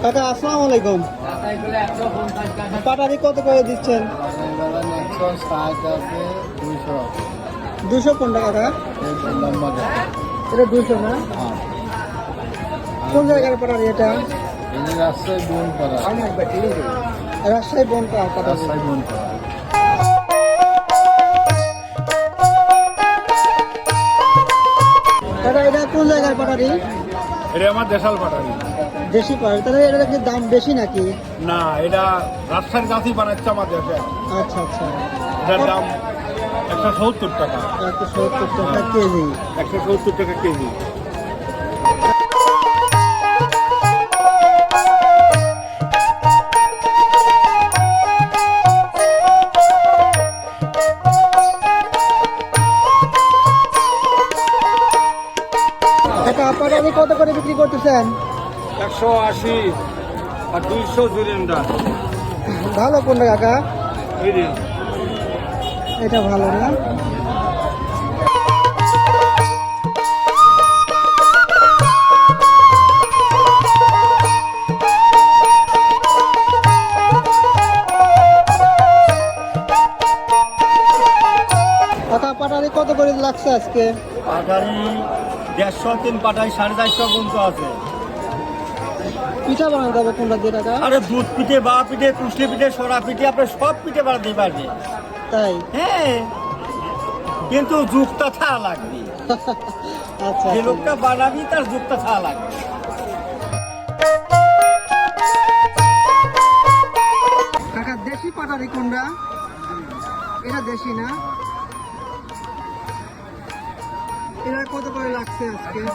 কাকা আসসালামু আলাইকুম। পাটারি কত করে দিচ্ছেন? 200 কোনটা কাকা? এটা 200 না? কোন জায়গার পাটারি এটা? রাজশাহী বনপাড়া পাটারি। কাকা এটা কোন জায়গার পাটারি? এটা আমার দেশাল পাটারি। দেশি পাটারি, তাহলে এটা কি দাম বেশি নাকি? না, এটা রাজশাহীর গাছই বানাচ্ছে আমার দেশে। আচ্ছা আচ্ছা, এটার দাম 170 টাকা। 170 টাকা কেজি। 170 টাকা কেজি। কাকা পাটারি কত করে বিক্রি করতেছেন? 180 আর 200 জুরেন্ডা। ভালো কোনটা কাকা? এই রে, এটা ভালো না? কাকা পাটারি কত করে লাগছে আজকে? পাটারি 150, 3 পাটাই 450 পর্যন্ত আছে। পিঠা বানাতে হবে কোনটা দিয়ে কাকা? আরে দুধ পিঠে, বা পিঠে, কুশলি পিঠে, সরা পিঠে, আপনি সব পিঠে বানাতে পারবে। তাই? হ্যাঁ, কিন্তু যুগটা থা লাগবে। আচ্ছা যে লোকটা বানাবি তার যুগটা থা লাগবে। কাকা দেশি পাটারি কোনটা? এটা দেশি না? এটা কত করে লাগছে আজকে? এটা